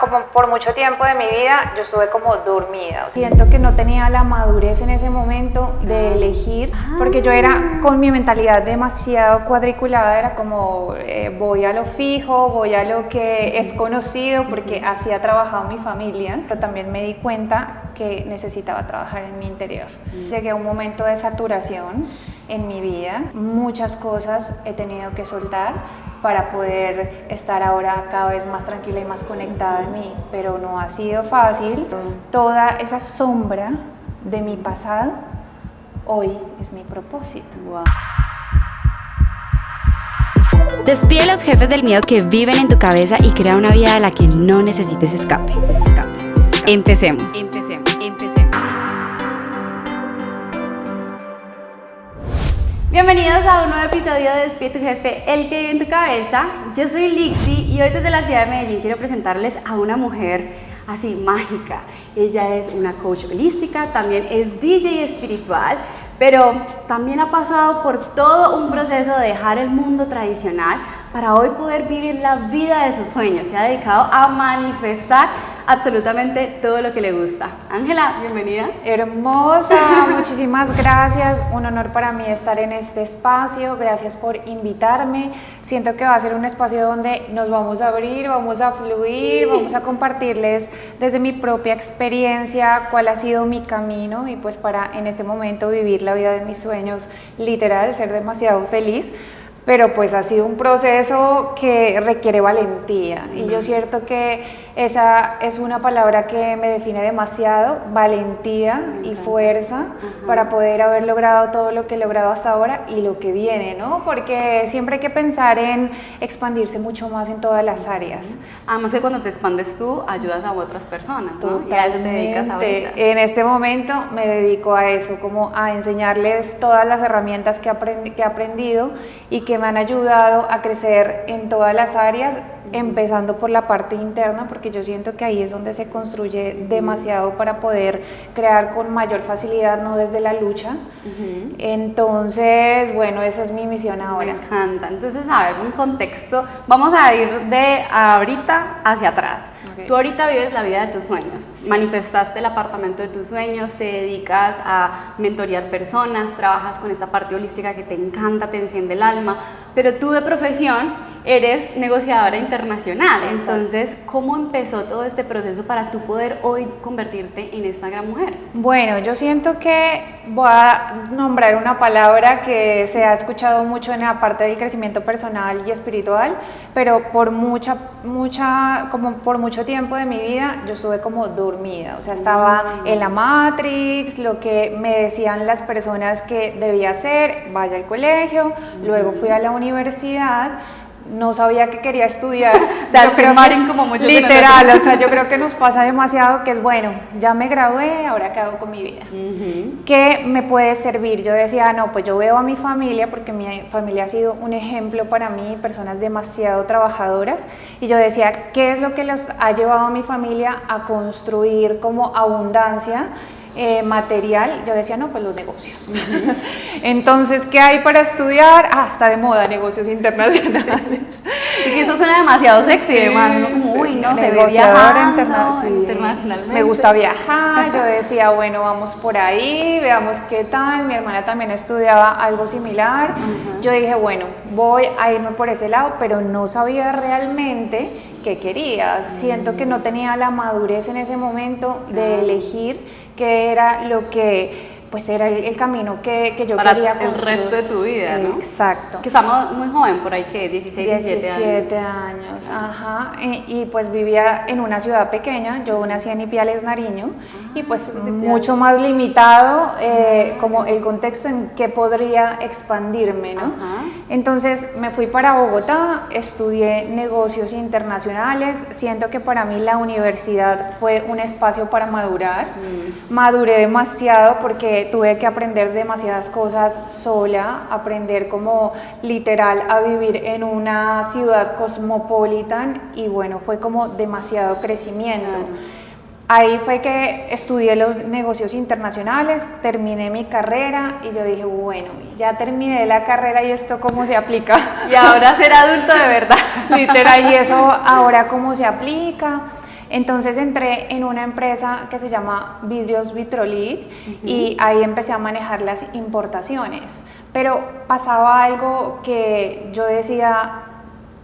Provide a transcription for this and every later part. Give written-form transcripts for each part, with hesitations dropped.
como por mucho tiempo de mi vida, yo estuve como dormida. Siento que no tenía la madurez en ese momento de elegir, porque yo era con mi mentalidad demasiado cuadriculada, era como voy a lo fijo, voy a lo que es conocido, porque así ha trabajado mi familia, pero también me di cuenta que necesitaba trabajar en mi interior. Llegué a un momento de saturación en mi vida, muchas cosas he tenido que soltar para poder estar ahora cada vez más tranquila y más conectada en mí, pero no ha sido fácil. Toda esa sombra de mi pasado hoy es mi propósito. Wow. Despide los jefes del miedo que viven en tu cabeza y crea una vida de la que no necesites escape. Empecemos. Bienvenidos a un nuevo episodio de Despide tu jefe, el que vive en tu cabeza. Yo soy Lixi y hoy desde la ciudad de Medellín quiero presentarles a una mujer así mágica. Ella es una coach holística, también es DJ espiritual, pero también ha pasado por todo un proceso de dejar el mundo tradicional para hoy poder vivir la vida de sus sueños. Se ha dedicado a manifestar absolutamente todo lo que le gusta. Ángela, bienvenida. Hermosa, muchísimas gracias. Un honor para mí estar en este espacio. Gracias por invitarme. Siento que va a ser un espacio donde nos vamos a abrir, vamos a fluir, vamos a compartirles desde mi propia experiencia cuál ha sido mi camino y pues para en este momento vivir la vida de mis sueños, literal, ser demasiado feliz. Pero pues ha sido un proceso que requiere valentía y yo siento que esa es una palabra que me define demasiado, valentía y fuerza para poder haber logrado todo lo que he logrado hasta ahora y lo que viene, ¿no? Porque siempre hay que pensar en expandirse mucho más en todas las áreas. Además que cuando te expandes tú, ayudas a otras personas, ¿no? Y a eso te dedicas ahorita. En este momento me dedico a eso, como a enseñarles todas las herramientas que he aprendido y que me han ayudado a crecer en todas las áreas, empezando por la parte interna, porque yo siento que ahí es donde se construye demasiado para poder crear con mayor facilidad, no desde la lucha. Entonces, bueno, esa es mi misión ahora. Me encanta. Entonces, a ver, un contexto. Vamos a ir de ahorita hacia atrás. Okay. Tú ahorita vives la vida de tus sueños. Sí. Manifestaste el apartamento de tus sueños, te dedicas a mentorear personas, trabajas con esta parte holística que te encanta, te enciende el alma, pero tú de profesión eres negociadora internacional. Entonces, ¿cómo empezó todo este proceso para tú poder hoy convertirte en esta gran mujer? Bueno, yo siento que voy a nombrar una palabra que se ha escuchado mucho en la parte del crecimiento personal y espiritual, pero por mucho tiempo de mi vida yo estuve como dormida, o sea, estaba en la Matrix, lo que me decían las personas que debía hacer, vaya al colegio, luego fui a la universidad. No sabía que quería estudiar, o sea, como muchos literal, o sea, yo creo que nos pasa demasiado que es bueno, ya me gradué, ahora qué hago con mi vida, ¿qué me puede servir? Yo decía, no, pues yo veo a mi familia, porque mi familia ha sido un ejemplo para mí, personas demasiado trabajadoras, y yo decía, ¿qué es lo que los ha llevado a mi familia a construir como abundancia material? Yo decía, no, pues los negocios. Entonces, ¿qué hay para estudiar? Está de moda negocios internacionales. Y que eso suena demasiado sexy, además, ¿no? Como, uy, no, se ve viajando internacionalmente. Me gusta viajar, yo decía, bueno, vamos por ahí, veamos qué tal. Mi hermana también estudiaba algo similar. Yo dije, bueno, voy a irme por ese lado, pero no sabía realmente qué quería. Siento que no tenía la madurez en ese momento de elegir qué era lo que, pues era el camino que yo para quería construir. El resto de tu vida, ¿no? Exacto. Que estamos muy joven, por ahí que 17 años. Ajá. Y pues vivía en una ciudad pequeña, yo nací en Ipiales, Nariño, y pues mucho más limitado como el contexto en que podría expandirme, ¿no? Entonces me fui para Bogotá, estudié negocios internacionales, siento que para mí la universidad fue un espacio para madurar, maduré demasiado porque tuve que aprender demasiadas cosas sola, aprender como literal a vivir en una ciudad cosmopolitan y bueno, fue como demasiado crecimiento. Ahí fue que estudié los negocios internacionales, terminé mi carrera y yo dije, bueno, ya terminé la carrera y esto cómo se aplica. Y ahora ser adulto de verdad. Literal, y eso ahora cómo se aplica. Entonces entré en una empresa que se llama Vidrios Vitrolid y ahí empecé a manejar las importaciones. Pero pasaba algo que yo decía,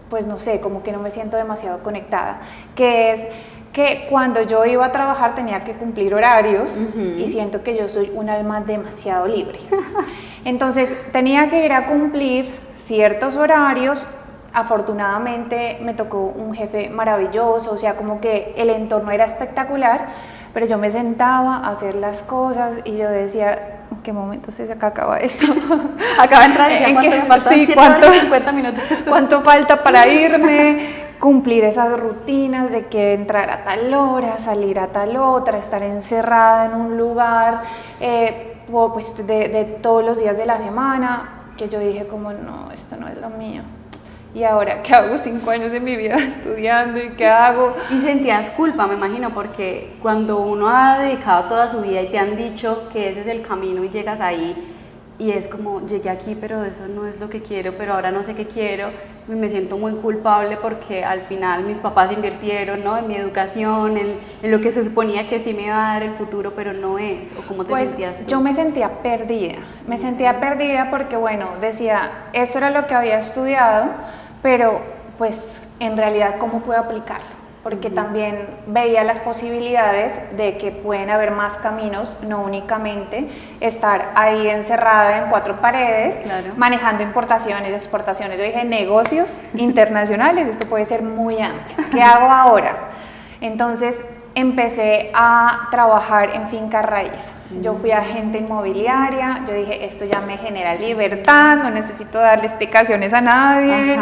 pues no sé, como que no me siento demasiado conectada, que es que cuando yo iba a trabajar tenía que cumplir horarios y siento que yo soy un alma demasiado libre. Entonces tenía que ir a cumplir ciertos horarios. Afortunadamente me tocó un jefe maravilloso, o sea, como que el entorno era espectacular, pero yo me sentaba a hacer las cosas y yo decía, ¿en qué momento se acaba esto? Acaba de entrar ya, ¿cuánto me faltan? Sí, 7 horas y 50 minutos. ¿Cuánto falta para irme? Cumplir esas rutinas de que entrar a tal hora, salir a tal otra, estar encerrada en un lugar, pues de todos los días de la semana, que yo dije como, no, esto no es lo mío. ¿Y ahora qué hago? 5 años de mi vida estudiando, ¿y qué hago? Y sentías culpa, me imagino, porque cuando uno ha dedicado toda su vida y te han dicho que ese es el camino y llegas ahí y es como, llegué aquí, pero eso no es lo que quiero, pero ahora no sé qué quiero, y me siento muy culpable porque al final mis papás invirtieron, ¿no?, en mi educación, en lo que se suponía que sí me iba a dar el futuro, pero no es. ¿O cómo te sentías tú? Yo me sentía perdida porque, bueno, decía, eso era lo que había estudiado, pero pues en realidad, ¿cómo puedo aplicarlo? Porque también veía las posibilidades de que pueden haber más caminos, no únicamente estar ahí encerrada en 4 paredes, manejando importaciones, exportaciones. Yo dije, negocios internacionales, esto puede ser muy amplio. ¿Qué hago ahora? Entonces empecé a trabajar en finca raíz. Yo fui agente inmobiliaria, yo dije, esto ya me genera libertad, no necesito darle explicaciones a nadie,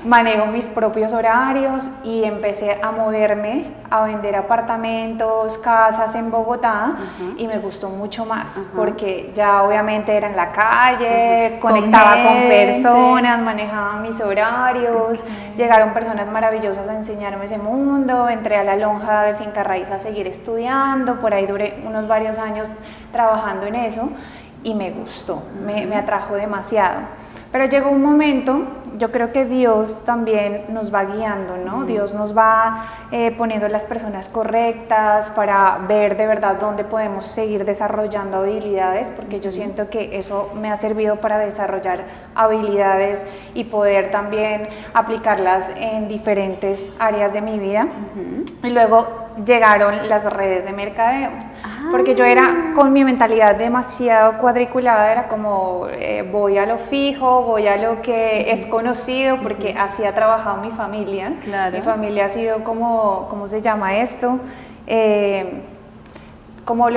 manejo mis propios horarios y empecé a moverme, a vender apartamentos, casas en Bogotá y me gustó mucho más porque ya obviamente era en la calle, conectaba con personas, manejaba mis horarios, llegaron personas maravillosas a enseñarme ese mundo, entré a la lonja de finca raíz a seguir estudiando, por ahí duré unos varios años trabajando en eso y me gustó, me atrajo demasiado. Pero llegó un momento, yo creo que Dios también nos va guiando, ¿no? Dios nos va poniendo las personas correctas para ver de verdad dónde podemos seguir desarrollando habilidades, porque yo siento que eso me ha servido para desarrollar habilidades y poder también aplicarlas en diferentes áreas de mi vida. Y luego llegaron las redes de mercadeo, porque yo era con mi mentalidad demasiado cuadriculada, era como voy a lo fijo, voy a lo que es conocido, porque así ha trabajado mi familia. Mi familia ha sido como, ¿cómo se llama esto? Como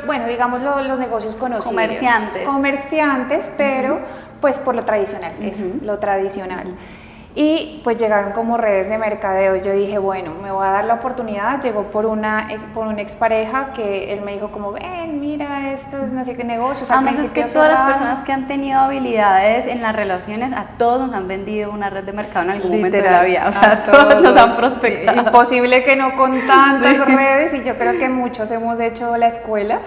bueno, digamos los negocios conocidos. Comerciantes, pero pues por lo tradicional, eso, lo tradicional. Y pues llegaron como redes de mercadeo. Yo dije, bueno, me voy a dar la oportunidad. Llegó por una expareja que él me dijo como, ven, mira, esto es no sé qué negocio. Además es que todas las personas que han tenido habilidades en las relaciones, a todos nos han vendido una red de mercado en algún momento de la vida. O sea, a todos nos han prospectado. Imposible que no con tantas redes, y yo creo que muchos hemos hecho la escuela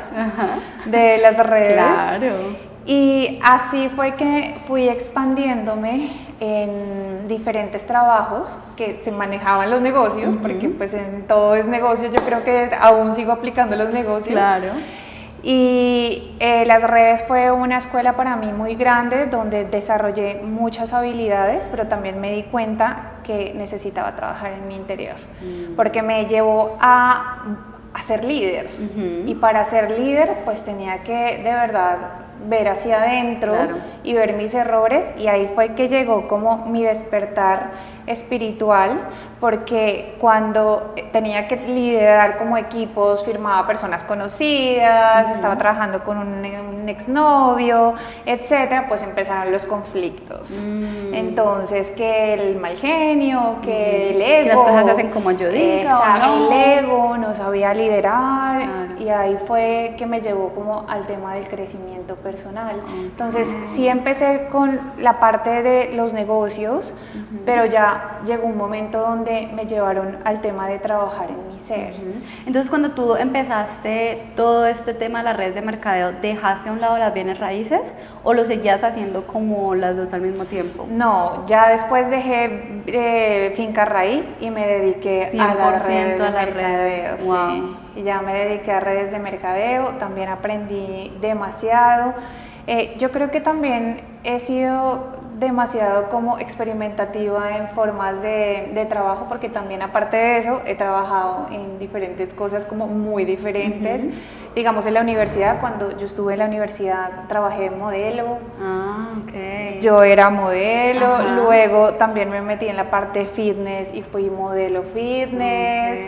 de las redes. Claro. Y así fue que fui expandiéndome en diferentes trabajos que se manejaban los negocios, porque pues en todo es negocio, yo creo que aún sigo aplicando los negocios. Claro. Y las redes fue una escuela para mí muy grande donde desarrollé muchas habilidades, pero también me di cuenta que necesitaba trabajar en mi interior, porque me llevó a ser líder. Y para ser líder pues tenía que de verdad ver hacia adentro y ver mis errores, y ahí fue que llegó como mi despertar espiritual, porque cuando tenía que liderar como equipos, firmaba personas conocidas, estaba trabajando con un exnovio, etcétera, pues empezaron los conflictos. Entonces, que el mal genio, que el ego, que las cosas se hacen como yo diga, el ego, no sabía liderar, y ahí fue que me llevó como al tema del crecimiento personal. Entonces sí empecé con la parte de los negocios, pero ya ya llegó un momento donde me llevaron al tema de trabajar en mi ser. Entonces, cuando tú empezaste todo este tema de las redes de mercadeo, ¿dejaste a un lado las bienes raíces o lo seguías haciendo como las dos al mismo tiempo? No, ya después dejé finca raíz y me dediqué a las redes de mercadeo. Wow. Sí. Y ya me dediqué a redes de mercadeo, también aprendí demasiado. Yo creo que también he sido demasiado como experimentativa en formas de trabajo, porque también aparte de eso he trabajado en diferentes cosas como muy diferentes. Digamos, en la universidad, cuando yo estuve en la universidad trabajé de modelo. Yo era modelo, luego también me metí en la parte fitness y fui modelo fitness.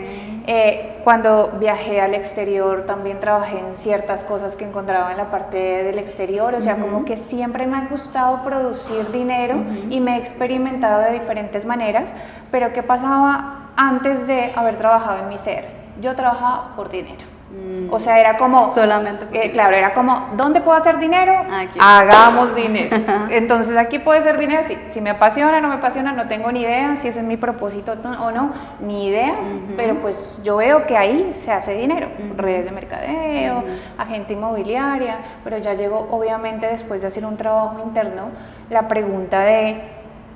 Cuando viajé al exterior también trabajé en ciertas cosas que encontraba en la parte del exterior, o sea, como que siempre me ha gustado producir dinero y me he experimentado de diferentes maneras, pero ¿qué pasaba antes de haber trabajado en mi ser? Yo trabajaba por dinero. O sea, era como... Solamente claro, era como, ¿dónde puedo hacer dinero? Aquí. Hagamos dinero. Entonces, aquí puede ser dinero, sí. Si me apasiona, no me apasiona, no tengo ni idea si ese es mi propósito o no, ni idea. Pero pues yo veo que ahí se hace dinero. Redes de mercadeo, agente inmobiliaria. Pero ya llegó, obviamente, después de hacer un trabajo interno, la pregunta de,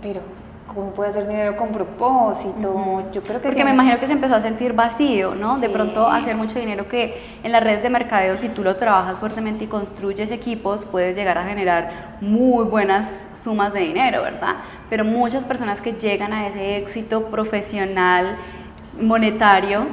pero ¿cómo puede hacer dinero con propósito? Yo creo que porque me imagino que se empezó a sentir vacío, ¿no? Sí. De pronto hacer mucho dinero, que en las redes de mercadeo, si tú lo trabajas fuertemente y construyes equipos, puedes llegar a generar muy buenas sumas de dinero, ¿verdad? Pero muchas personas que llegan a ese éxito profesional, monetario,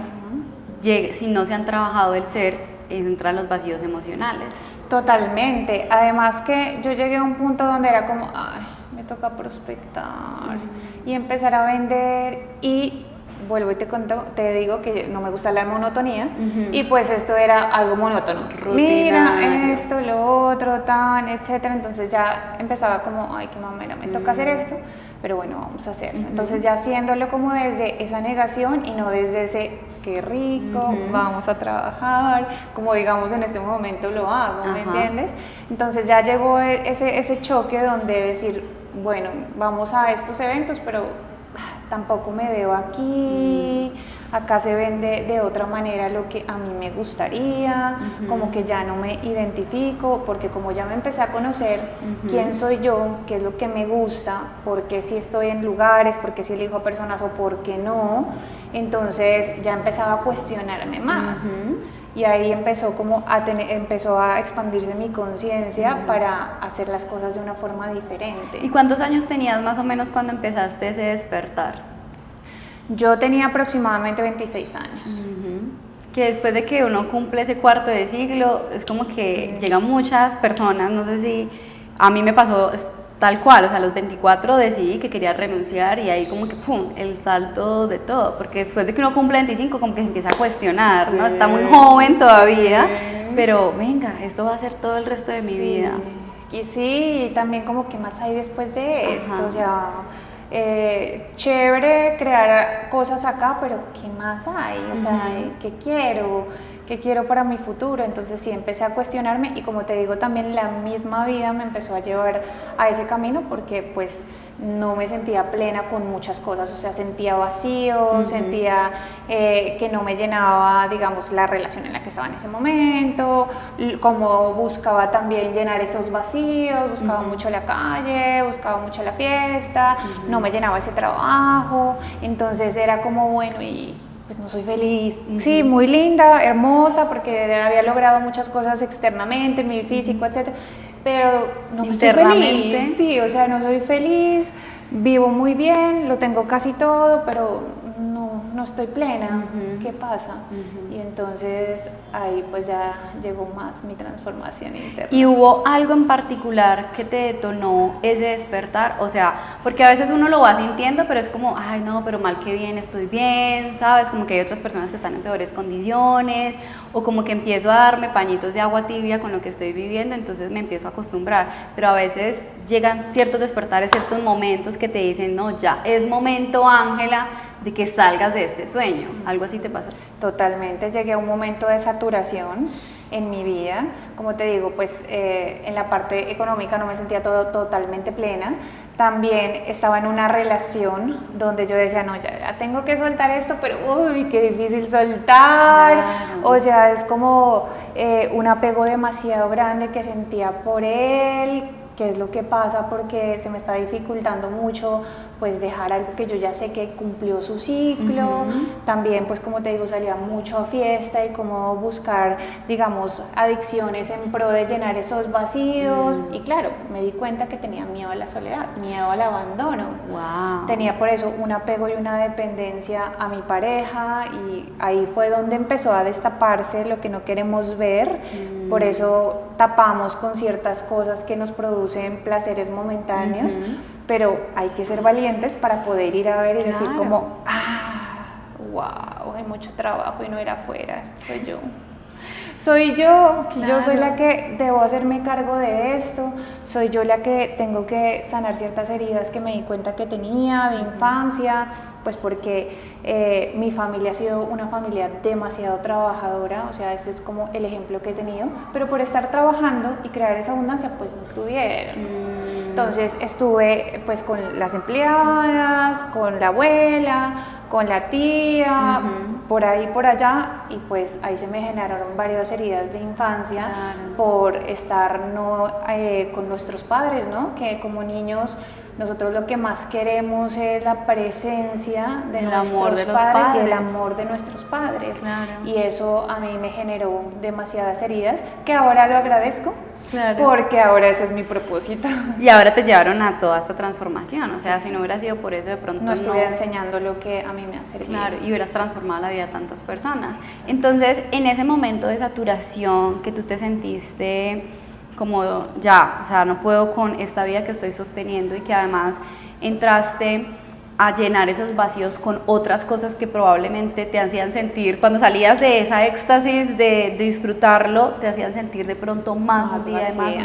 si no se han trabajado el ser, entran los vacíos emocionales. Totalmente. Además que yo llegué a un punto donde era como, ay, me toca prospectar y empezar a vender, y vuelvo y te digo que no me gusta la monotonía, y pues esto era algo monótono. Mira esto, lo otro, tan, etcétera. Entonces ya empezaba como, ay, qué mamera, me toca hacer esto, pero bueno, vamos a hacerlo. Entonces ya haciéndolo como desde esa negación y no desde ese qué rico, vamos a trabajar, como digamos en este momento lo hago, ¿me entiendes? Entonces ya llegó ese choque donde decir, bueno, vamos a estos eventos, pero tampoco me veo aquí, acá se vende de otra manera lo que a mí me gustaría, como que ya no me identifico, porque como ya me empecé a conocer quién soy yo, qué es lo que me gusta, por qué sí estoy en lugares, por qué sí elijo a personas o por qué no, entonces ya empezaba a cuestionarme más. Y ahí empezó como empezó a expandirse mi conciencia para hacer las cosas de una forma diferente. ¿Y cuántos años tenías más o menos cuando empezaste ese despertar? Yo tenía aproximadamente 26 años. Que después de que uno cumple ese cuarto de siglo, es como que llegan muchas personas, no sé si a mí me pasó tal cual, o sea, a los 24 decidí que quería renunciar y ahí como que pum, el salto de todo, porque después de que uno cumple 25 como que se empieza a cuestionar, ¿no? Está muy joven todavía, pero venga, esto va a ser todo el resto de mi vida. Y sí, también como que más hay después de esto, o sea, chévere crear cosas acá, pero ¿qué más hay? O sea, ¿qué quiero? ¿Qué quiero para mi futuro? Entonces sí, empecé a cuestionarme y como te digo, también la misma vida me empezó a llevar a ese camino porque pues no me sentía plena con muchas cosas, o sea, sentía vacío, sentía que no me llenaba, digamos, la relación en la que estaba en ese momento, como buscaba también llenar esos vacíos, buscaba mucho la calle, buscaba mucho la fiesta, no me llenaba ese trabajo, entonces era como bueno y pues no soy feliz. Sí, muy linda, hermosa, porque había logrado muchas cosas externamente, mi físico, etcétera, pero no estoy feliz. Sí, o sea, no soy feliz, vivo muy bien, lo tengo casi todo, pero no estoy plena. ¿Qué pasa? Y entonces ahí pues ya llegó más mi transformación interna. ¿Y hubo algo en particular que te detonó ese despertar? O sea, porque a veces uno lo va sintiendo, pero es como, ay no, pero mal que bien estoy bien, ¿sabes? Como que hay otras personas que están en peores condiciones, o como que empiezo a darme pañitos de agua tibia con lo que estoy viviendo, entonces me empiezo a acostumbrar. Pero a veces llegan ciertos despertares, ciertos momentos que te dicen, no, ya es momento, Ángela, de que salgas de este sueño. ¿Algo así te pasa? Totalmente, llegué a un momento de saturación en mi vida. Como te digo, pues en la parte económica no me sentía totalmente plena. También estaba en una relación donde yo decía, no, ya tengo que soltar esto, pero uy, qué difícil soltar. Claro. O sea, es como un apego demasiado grande que sentía por él. ¿Qué es lo que pasa? Porque se me está dificultando mucho pues dejar algo que yo ya sé que cumplió su ciclo. También pues como te digo, salía mucho a fiesta y como buscar, digamos, adicciones en pro de llenar esos vacíos. Y claro, me di cuenta que tenía miedo a la soledad, miedo al abandono. Wow. Tenía por eso un apego y una dependencia a mi pareja, y ahí fue donde empezó a destaparse lo que no queremos ver. Por eso tapamos con ciertas cosas que nos producen placeres momentáneos, pero hay que ser valientes para poder ir a ver y decir como, wow, hay mucho trabajo y no era afuera, soy yo. Soy yo, yo soy la que debo hacerme cargo de esto, soy yo la que tengo que sanar ciertas heridas que me di cuenta que tenía de infancia, pues porque mi familia ha sido una familia demasiado trabajadora, o sea, ese es como el ejemplo que he tenido, pero por estar trabajando y crear esa abundancia, pues no estuvieron. Entonces estuve pues con las empleadas, con la abuela, con la tía, por ahí, por allá, y pues ahí se me generaron varias heridas de infancia por estar con nuestros padres, ¿no? Que como niños nosotros lo que más queremos es la presencia de nuestros padres y el amor de nuestros padres. Y eso a mí me generó demasiadas heridas, que ahora lo agradezco. Porque ahora ese es mi propósito. Y ahora te llevaron a toda esta transformación, o sea, si no hubiera sido por eso, de pronto no estuviera enseñando lo que a mí me ha servido. Claro, y hubieras transformado la vida de tantas personas. Entonces, en ese momento de saturación que tú te sentiste como ya, o sea, no puedo con esta vida que estoy sosteniendo, y que además entraste a llenar esos vacíos con otras cosas que probablemente te hacían sentir, cuando salías de esa éxtasis de disfrutarlo, te hacían sentir de pronto más un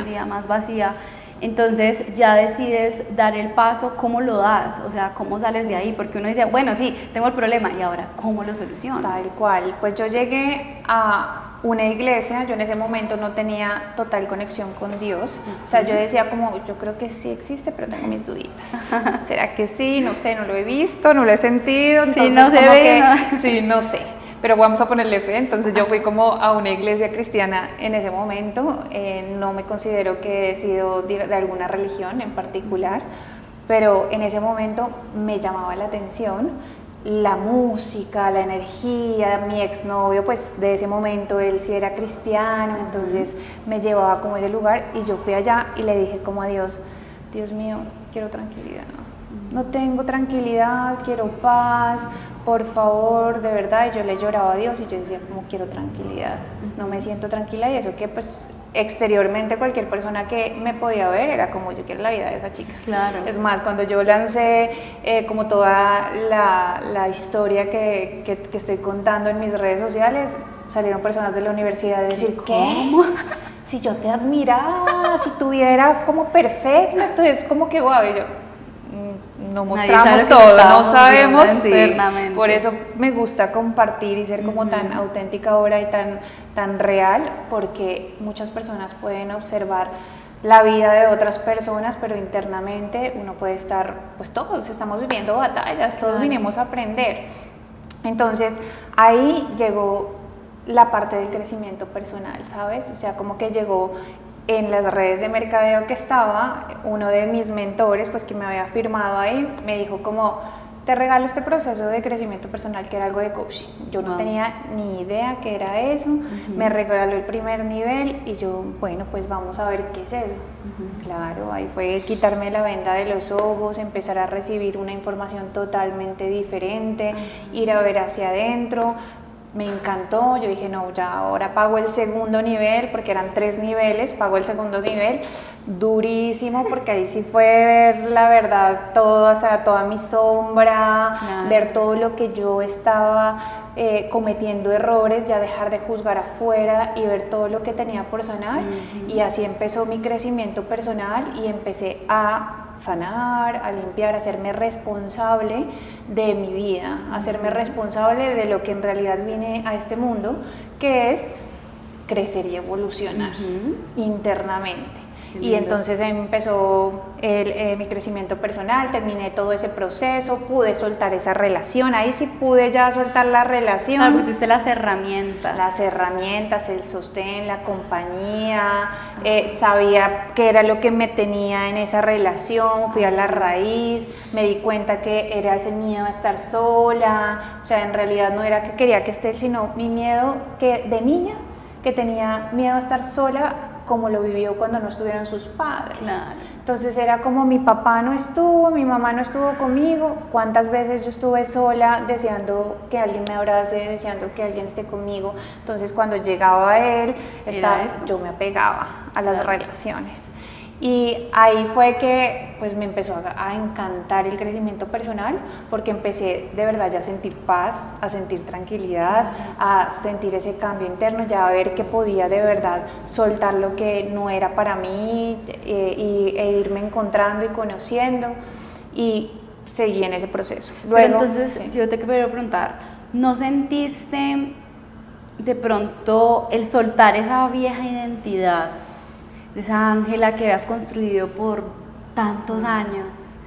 día más vacía. Entonces ya decides dar el paso. ¿Cómo lo das? O sea, ¿cómo sales de ahí? Porque uno dice, bueno, sí, tengo el problema, y ahora, ¿cómo lo soluciono? Tal cual, pues yo llegué a una iglesia, yo en ese momento no tenía total conexión con Dios, o sea, yo decía como, yo creo que sí existe, pero tengo mis duditas. ¿Será que sí? No sé, no lo he visto, no lo he sentido, entonces no se como ve, que, ¿no? sí, no sé. Pero vamos a ponerle fe. Entonces yo fui como a una iglesia cristiana en ese momento. No me considero que he sido de alguna religión en particular, pero en ese momento me llamaba la atención la música, la energía. Mi exnovio, pues de ese momento él sí era cristiano, entonces me llevaba como a ese lugar, y yo fui allá y le dije como a Dios, Dios mío, quiero tranquilidad. No tengo tranquilidad, quiero paz, por favor, de verdad. Y yo le lloraba a Dios y yo decía como, quiero tranquilidad, no me siento tranquila. Y eso que pues exteriormente cualquier persona que me podía ver era como, yo quiero la vida de esa chica. Claro. Es más, cuando yo lancé como toda la historia que estoy contando en mis redes sociales, salieron personas de la universidad a decir, ¿cómo? Si yo te admiraba, si tuviera como perfecta, entonces como que guau, y yo... no mostramos todo, no sabemos, sí. Por eso me gusta compartir y ser como tan auténtica ahora y tan real, porque muchas personas pueden observar la vida de otras personas, pero internamente uno puede estar, pues todos estamos viviendo batallas, todos vinimos a aprender. Entonces ahí llegó la parte del crecimiento personal, ¿sabes? O sea, como que llegó en las redes de mercadeo que estaba, uno de mis mentores, pues que me había firmado ahí, me dijo como, te regalo este proceso de crecimiento personal, que era algo de coaching. Yo no tenía ni idea qué era eso, me regaló el primer nivel y yo, bueno, pues vamos a ver qué es eso. Claro, ahí fue quitarme la venda de los ojos, empezar a recibir una información totalmente diferente, ir a ver hacia adentro. Me encantó, yo dije, no, ya ahora pago el segundo nivel, porque eran 3 niveles, pago el segundo nivel, durísimo, porque ahí sí fue ver la verdad, todo, o sea, toda mi sombra, ver todo lo que yo estaba cometiendo errores, ya dejar de juzgar afuera y ver todo lo que tenía por sanar. Y así empezó mi crecimiento personal y empecé a sanar, a limpiar, a hacerme responsable de mi vida, a hacerme responsable de lo que en realidad vine a este mundo, que es crecer y evolucionar internamente. Qué Y lindo. entonces empezó mi crecimiento personal, terminé todo ese proceso, pude soltar esa relación, ahí sí pude ya soltar la relación. Claro, porque usted Las herramientas, el sostén, la compañía, sabía qué era lo que me tenía en esa relación, fui a la raíz, me di cuenta que era ese miedo a estar sola, o sea, en realidad no era que quería que esté, sino mi miedo que de niña, que tenía miedo a estar sola como lo vivió cuando no estuvieron sus padres. Claro. Entonces era como mi papá no estuvo, mi mamá no estuvo conmigo, cuántas veces yo estuve sola deseando que alguien me abrace, deseando que alguien esté conmigo. Entonces cuando llegaba a él, yo me apegaba a las relaciones. Y ahí fue que pues me empezó a encantar el crecimiento personal, porque empecé de verdad ya a sentir paz, a sentir tranquilidad, a sentir ese cambio interno, ya a ver que podía de verdad soltar lo que no era para mí e irme encontrando y conociendo, y seguí en ese proceso. Luego, Pero entonces, yo te quiero preguntar, ¿no sentiste de pronto el soltar esa vieja identidad, de esa Ángela que habías construido por tantos años,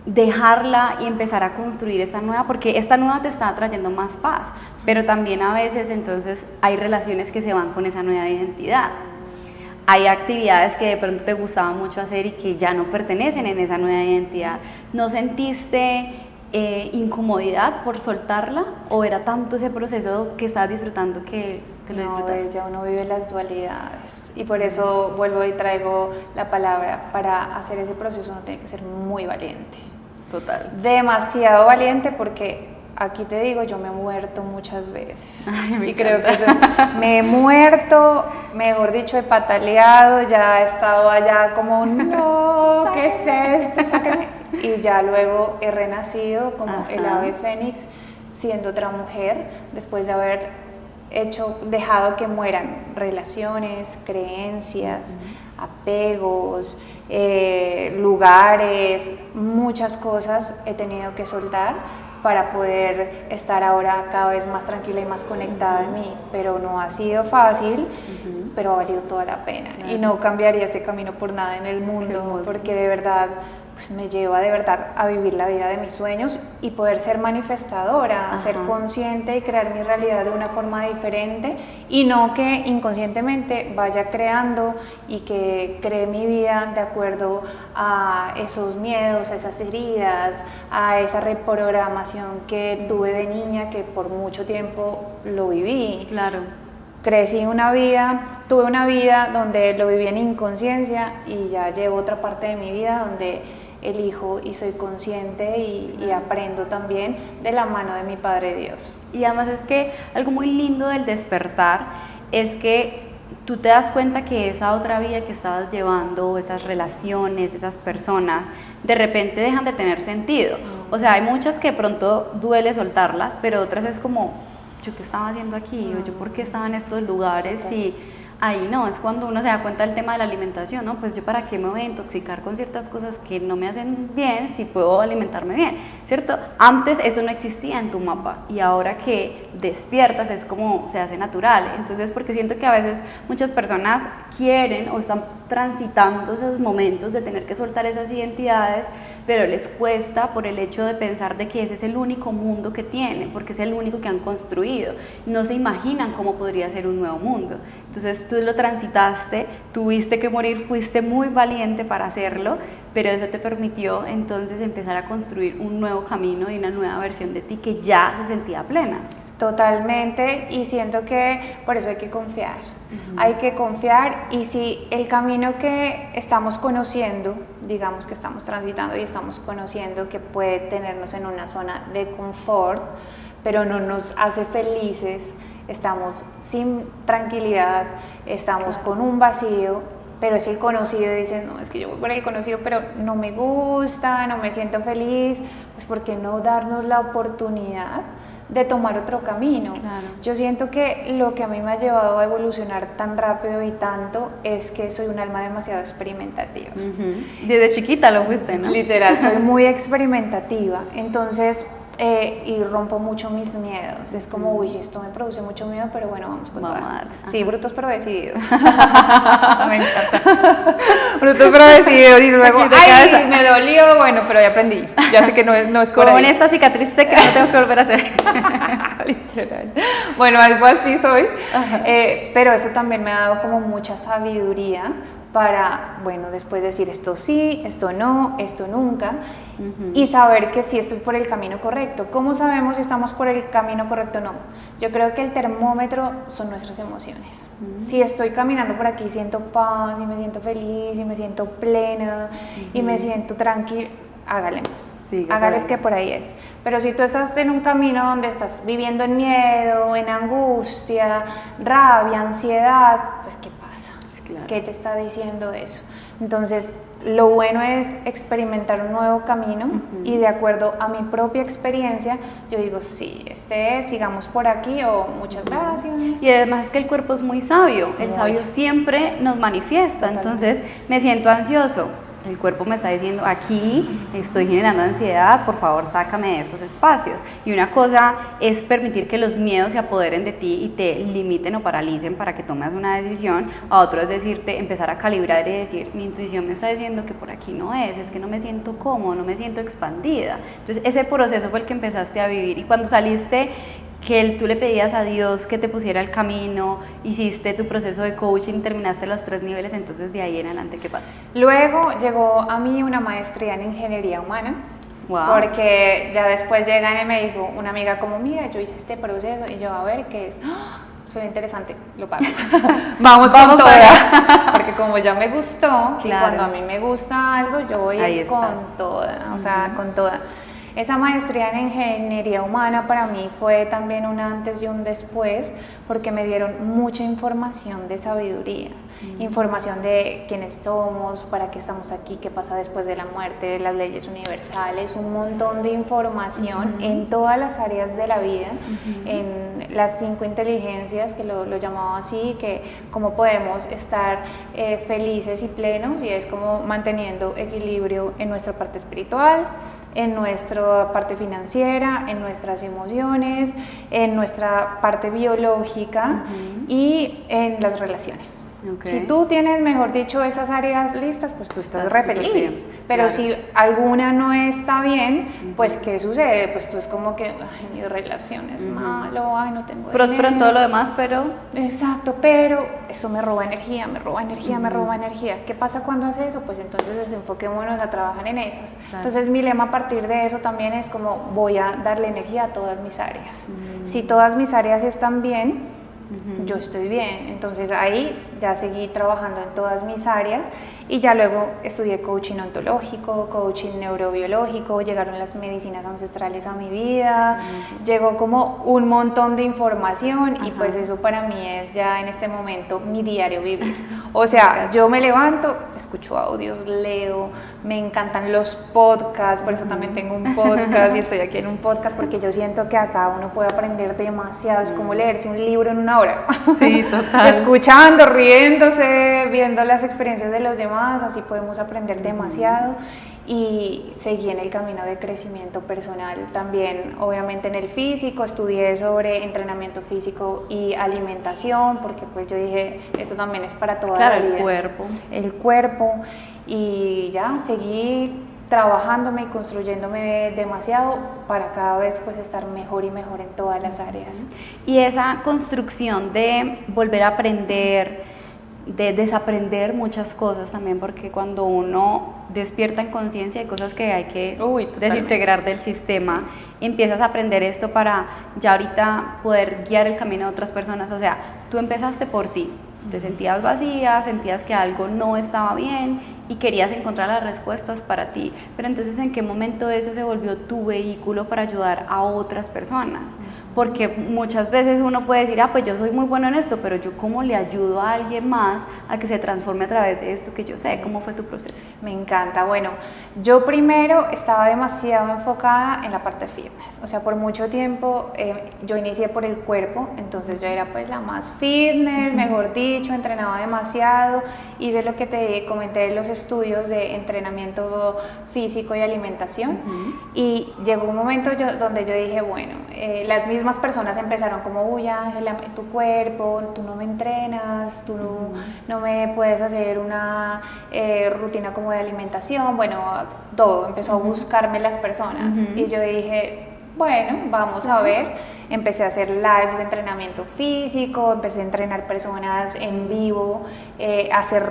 dejarla y empezar a construir esa nueva? Porque esta nueva te está trayendo más paz, pero también a veces entonces hay relaciones que se van con esa nueva identidad. Hay actividades que de pronto te gustaba mucho hacer y que ya no pertenecen en esa nueva identidad. ¿No sentiste incomodidad por soltarla, o era tanto ese proceso que estabas disfrutando que lo disfrutaste? Ya uno vive las dualidades, y por eso vuelvo y traigo la palabra: para hacer ese proceso uno tiene que ser muy valiente. Total. Demasiado valiente, porque aquí te digo, yo me he muerto muchas veces. Ay, me y creo encanta. que me he muerto, mejor dicho, he pataleado, ya he estado allá como, no, ¿qué es esto? Sáquenme. Y ya luego he renacido como el ave fénix, siendo otra mujer, después de haber dejado que mueran relaciones, creencias, apegos, lugares, muchas cosas he tenido que soltar para poder estar ahora cada vez más tranquila y más conectada en mí. Pero no ha sido fácil, pero ha valido toda la pena. Claro. Y no cambiaría este camino por nada en el mundo, porque de verdad pues me lleva de verdad a vivir la vida de mis sueños y poder ser manifestadora, ser consciente y crear mi realidad de una forma diferente, y no que inconscientemente vaya creando y que cree mi vida de acuerdo a esos miedos, a esas heridas, a esa reprogramación que tuve de niña, que por mucho tiempo lo viví. Claro. Tuve una vida donde lo viví en inconsciencia, y ya llevo otra parte de mi vida donde elijo y soy consciente y aprendo también de la mano de mi Padre Dios. Y además es que algo muy lindo del despertar es que tú te das cuenta que esa otra vida que estabas llevando, esas relaciones, esas personas, de repente dejan de tener sentido. O sea, hay muchas que pronto duele soltarlas, pero otras es como, ¿yo qué estaba haciendo aquí? ¿O yo por qué estaba en estos lugares? Y ahí no, es cuando uno se da cuenta del tema de la alimentación, ¿no? Pues yo para qué me voy a intoxicar con ciertas cosas que no me hacen bien si puedo alimentarme bien, ¿cierto? Antes eso no existía en tu mapa, y ahora que despiertas es como se hace natural. Entonces, porque siento que a veces muchas personas quieren o están transitando esos momentos de tener que soltar esas identidades, pero les cuesta por el hecho de pensar de que ese es el único mundo que tienen, porque es el único que han construido. No se imaginan cómo podría ser un nuevo mundo. Entonces tú lo transitaste, tuviste que morir, fuiste muy valiente para hacerlo, pero eso te permitió entonces empezar a construir un nuevo camino y una nueva versión de ti que ya se sentía plena. Totalmente, y siento que por eso hay que confiar. Hay que confiar, y si el camino que estamos conociendo, digamos que estamos transitando y estamos conociendo, que puede tenernos en una zona de confort, pero no nos hace felices, estamos sin tranquilidad, estamos con un vacío, pero es el conocido, y dices, no, es que yo voy por el conocido, pero no me gusta, no me siento feliz, pues ¿por qué no darnos la oportunidad de tomar otro camino? Claro. Yo siento que lo que a mí me ha llevado a evolucionar tan rápido y tanto es que soy un alma demasiado experimentativa. Desde chiquita lo fuiste, ¿no? Literal, soy muy experimentativa. Entonces, y rompo mucho mis miedos. Es como, uy, esto me produce mucho miedo, pero bueno, vamos con todo. Sí, brutos pero decididos. Me encanta. Brutos pero decididos y luego, ay, me dolió, bueno, pero ya aprendí. Ya sé que no es por Con ahí. esta cicatriz sé que no tengo que volver a hacer. Literal. Bueno, algo así soy, pero eso también me ha dado como mucha sabiduría para, bueno, después decir esto sí, esto no, esto nunca, y saber que sí estoy por el camino correcto. ¿Cómo sabemos si estamos por el camino correcto o no? Yo creo que el termómetro son nuestras emociones. Si estoy caminando por aquí, siento paz, y me siento feliz, y me siento plena, y me siento tranquila, hágale. Hágale que por ahí es. Pero si tú estás en un camino donde estás viviendo en miedo, en angustia, rabia, ansiedad, pues ¿qué pasa? Claro. ¿Qué te está diciendo eso? Entonces, lo bueno es experimentar un nuevo camino y de acuerdo a mi propia experiencia, yo digo, sí, sigamos por aquí o muchas gracias. Y además es que el cuerpo es muy sabio, el sabio siempre nos manifiesta. Totalmente. Entonces, me siento ansioso. El cuerpo me está diciendo, aquí estoy generando ansiedad, por favor sácame de esos espacios. Y una cosa es permitir que los miedos se apoderen de ti y te limiten o paralicen para que tomes una decisión. A otro es decirte, empezar a calibrar y decir, mi intuición me está diciendo que por aquí no es que no me siento cómodo, no me siento expandida. Entonces ese proceso fue el que empezaste a vivir y cuando saliste, que tú le pedías a Dios que te pusiera el camino, hiciste tu proceso de coaching, terminaste los 3 niveles, entonces de ahí en adelante, ¿qué pasa? Luego llegó a mí una maestría en ingeniería humana, porque ya después llegan y me dijo una amiga como, mira, yo hice este proceso, y yo, a ver, ¿qué es? Suena interesante, lo pago. vamos con toda, porque como ya me gustó, y cuando a mí me gusta algo, yo voy con toda, o sea, con toda. Esa maestría en ingeniería humana para mí fue también un antes y un después porque me dieron mucha información de sabiduría, información de quiénes somos, para qué estamos aquí, qué pasa después de la muerte, las leyes universales, un montón de información en todas las áreas de la vida, en las 5 inteligencias, que lo llamaba así, que cómo podemos estar felices y plenos, y es como manteniendo equilibrio en nuestra parte espiritual, en nuestra parte financiera, en nuestras emociones, en nuestra parte biológica y en las relaciones. Si tú tienes, mejor dicho, esas áreas listas, pues tú estás re feliz. Pero si alguna no está bien, pues ¿qué sucede? Pues tú es como que, ay, mi relación es malo, ay, no tengo próspero en todo lo demás, pero... Exacto, pero eso me roba energía, me roba energía, me roba energía. ¿Qué pasa cuando hace eso? Pues entonces enfoquémonos a trabajar en esas. Claro. Entonces mi lema a partir de eso también es como voy a darle energía a todas mis áreas. Si todas mis áreas están bien, yo estoy bien. Entonces ahí ya seguí trabajando en todas mis áreas y ya luego estudié coaching ontológico, coaching neurobiológico, llegaron las medicinas ancestrales a mi vida, llegó como un montón de información y pues eso para mí es ya en este momento mi diario vivir. O sea, yo me levanto, escucho audios, leo, me encantan los podcasts, por eso también tengo un podcast y estoy aquí en un podcast porque yo siento que acá uno puede aprender demasiado, es como leerse un libro en una hora. Sí, total. Escuchando, riéndose, viendo las experiencias de los demás, así podemos aprender demasiado y seguí en el camino de crecimiento personal también, obviamente en el físico, estudié sobre entrenamiento físico y alimentación, porque pues yo dije, esto también es para toda la vida. El cuerpo, y ya seguí trabajándome y construyéndome demasiado para cada vez pues estar mejor y mejor en todas las áreas. Y esa construcción de volver a aprender, de desaprender muchas cosas también, porque cuando uno despierta en conciencia hay cosas que hay que desintegrar del sistema, empiezas a aprender esto para ya ahorita poder guiar el camino de otras personas. O sea, tú empezaste por ti, te sentías vacía, sentías que algo no estaba bien y querías encontrar las respuestas para ti, pero entonces ¿en qué momento eso se volvió tu vehículo para ayudar a otras personas? Porque muchas veces uno puede decir, pues yo soy muy bueno en esto, pero yo ¿cómo le ayudo a alguien más a que se transforme a través de esto que yo sé? ¿Cómo fue tu proceso? Me encanta. Bueno, yo primero estaba demasiado enfocada en la parte fitness, o sea, por mucho tiempo yo inicié por el cuerpo, entonces yo era pues la más fitness, mejor dicho, entrenaba demasiado, hice lo que te comenté de los estudios de entrenamiento físico y alimentación. Y llegó un momento donde yo dije, bueno, las mismas personas empezaron como, uy, Ángela, tu cuerpo, tú no me entrenas, tú no me puedes hacer una rutina como de alimentación, bueno, todo, empezó a buscarme las personas. Y yo dije, bueno, vamos a ver. Empecé a hacer lives de entrenamiento físico, empecé a entrenar personas en vivo, hacer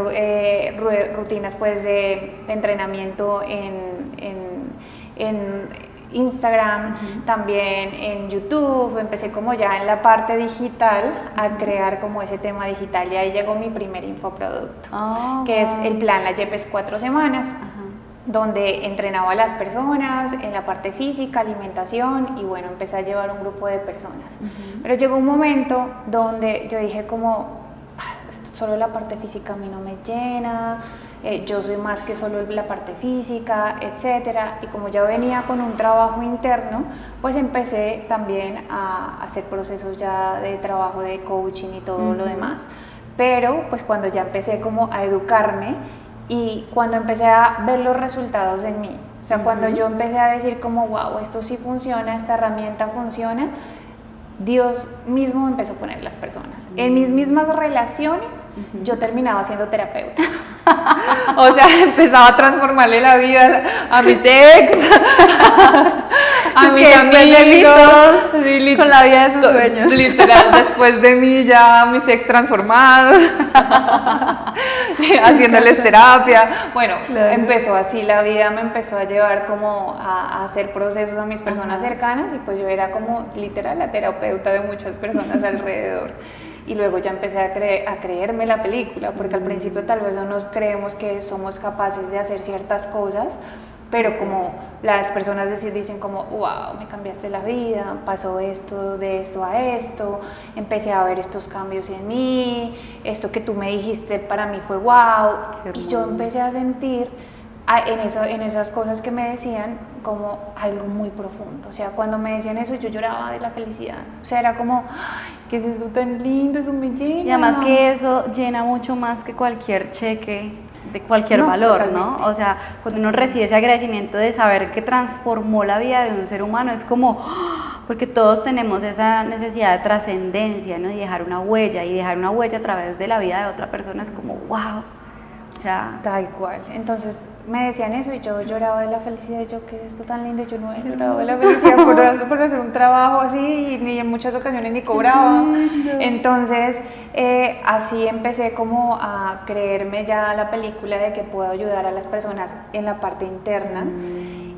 rutinas pues de entrenamiento en Instagram, también en YouTube. Empecé como ya en la parte digital a crear como ese tema digital, y ahí llegó mi primer infoproducto, que es el plan La Yepes 4 semanas. Donde entrenaba a las personas en la parte física, alimentación, y bueno, empecé a llevar un grupo de personas. Pero llegó un momento donde yo dije como, solo la parte física a mí no me llena, yo soy más que solo la parte física, etcétera. Y como ya venía con un trabajo interno, pues empecé también a hacer procesos ya de trabajo de coaching y todo lo demás. Pero pues cuando ya empecé como a educarme, y cuando empecé a ver los resultados en mí, o sea, cuando yo empecé a decir como, wow, esto sí funciona, esta herramienta funciona, Dios mismo me empezó a poner las personas. En mis mismas relaciones, yo terminaba siendo terapeuta. O sea, empezaba a transformarle la vida a mis ex, a mis amigos, con la vida de sus sueños. Literal, después de mí ya mis ex transformados, haciéndoles terapia. Bueno, empezó así, la vida me empezó a llevar como a hacer procesos a mis personas cercanas, y pues yo era como literal la terapeuta de muchas personas alrededor. Y luego ya empecé a creerme la película, porque al principio tal vez no nos creemos que somos capaces de hacer ciertas cosas, pero como las personas dicen como, wow, me cambiaste la vida, pasó esto, de esto a esto, empecé a ver estos cambios en mí, esto que tú me dijiste para mí fue wow, y yo empecé a sentir en esas cosas que me decían como algo muy profundo. O sea, cuando me decían eso yo lloraba de la felicidad, o sea, era como, ay, ¿qué es esto tan lindo? Eso me llena. Y además que eso llena mucho más que cualquier cheque de cualquier valor, totalmente. ¿No? O sea, cuando uno recibe ese agradecimiento de saber que transformó la vida de un ser humano, es como, porque todos tenemos esa necesidad de trascendencia, ¿no? Y dejar una huella a través de la vida de otra persona es como, wow. O sea, tal cual. Entonces me decían eso y yo lloraba de la felicidad. Yo, ¿qué es esto tan lindo? Yo no he llorado de la felicidad por hacer un trabajo así, y ni en muchas ocasiones ni cobraba. Entonces así empecé como a creerme ya la película de que puedo ayudar a las personas en la parte interna.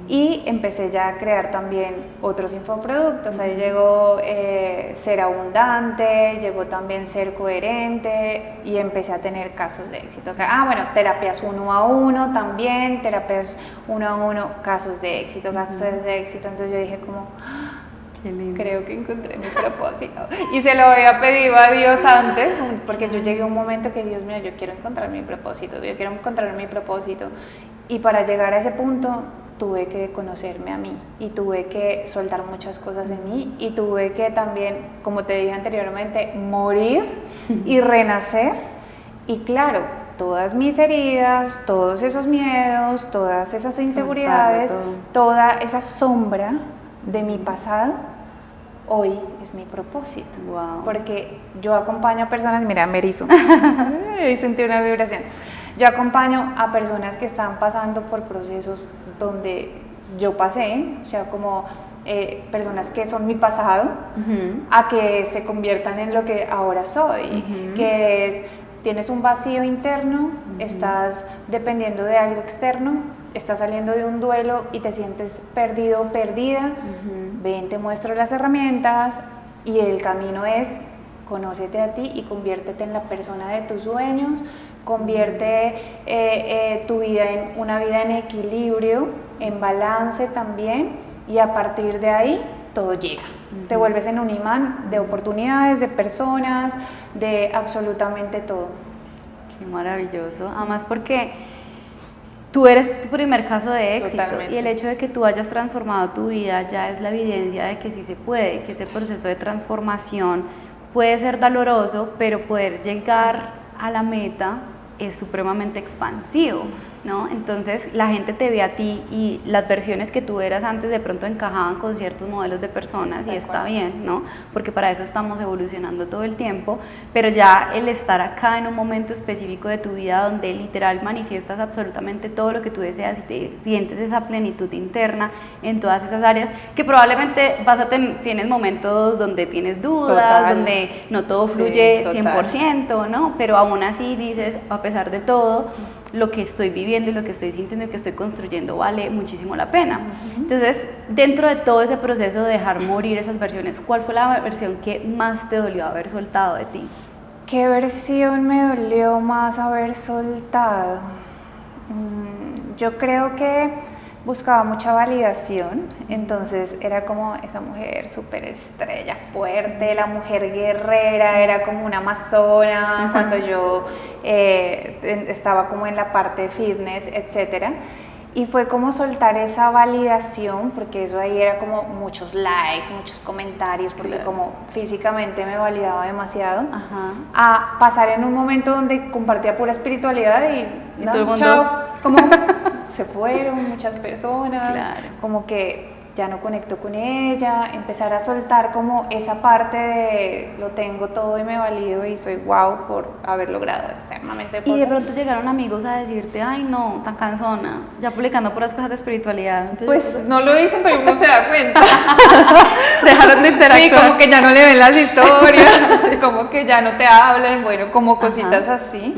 Y empecé ya a crear también otros infoproductos. Ahí llegó Ser Abundante, llegó también Ser Coherente, y empecé a tener casos de éxito. Bueno, terapias 1 a 1 también, terapias 1 a 1, casos de éxito, casos de éxito. Entonces yo dije como, qué lindo, creo que encontré mi propósito. Y se lo había pedido a Dios antes, porque yo llegué a un momento que, Dios mío, yo quiero encontrar mi propósito, Y para llegar a ese punto tuve que conocerme a mí, y tuve que soltar muchas cosas de mí, y tuve que también, como te dije anteriormente, morir y renacer. Y claro, todas mis heridas, todos esos miedos, todas esas inseguridades, toda esa sombra de mi pasado, hoy es mi propósito. Wow. Porque yo acompaño a personas, mira, me erizo, sentí una vibración. Yo acompaño a personas que están pasando por procesos donde yo pasé, o sea, como personas que son mi pasado, a que se conviertan en lo que ahora soy, que es, tienes un vacío interno, estás dependiendo de algo externo, estás saliendo de un duelo y te sientes perdido o perdida, ven, te muestro las herramientas, y el camino es, conócete a ti y conviértete en la persona de tus sueños. Convierte tu vida en una vida en equilibrio, en balance también, y a partir de ahí todo llega. Te vuelves en un imán de oportunidades, de personas, de absolutamente todo. Qué maravilloso. Además porque tú eres tu primer caso de éxito. Totalmente. Y el hecho de que tú hayas transformado tu vida ya es la evidencia de que sí se puede, que ese proceso de transformación puede ser doloroso, pero poder llegar a la meta es supremamente expansivo, ¿no? Entonces la gente te ve a ti y las versiones que tú eras antes de pronto encajaban con ciertos modelos de personas y está bien, ¿no? Porque para eso estamos evolucionando todo el tiempo, pero ya el estar acá en un momento específico de tu vida donde literal manifiestas absolutamente todo lo que tú deseas y te sientes esa plenitud interna en todas esas áreas, que probablemente tienes momentos donde tienes dudas, Total. donde no todo fluye Sí, 100%, ¿no? Pero aún así dices, a pesar de todo, lo que estoy viviendo y lo que estoy sintiendo y que estoy construyendo vale muchísimo la pena. Entonces, dentro de todo ese proceso de dejar morir esas versiones, ¿cuál fue la versión que más te dolió haber soltado de ti? ¿Qué versión me dolió más haber soltado? Yo creo que buscaba mucha validación, entonces era como esa mujer súper estrella, fuerte, la mujer guerrera, era como una amazona cuando yo estaba como en la parte fitness, etcétera. Y fue como soltar esa validación, porque eso ahí era como muchos likes, muchos comentarios, porque como físicamente me validaba demasiado, a pasar en un momento donde compartía pura espiritualidad y todo el mundo... chao, como se fueron muchas personas, como que ya no conecto con ella, empezar a soltar como esa parte de lo tengo todo y me valido y soy wow por haber logrado externamente cosas. Y de pronto llegaron amigos a decirte, ay no, tan cansona, ya publicando puras cosas de espiritualidad. Entonces, pues no lo dicen, pero uno se da cuenta. Dejaron de interactuar. Sí, como que ya no le ven las historias, como que ya no te hablan, bueno, como cositas así.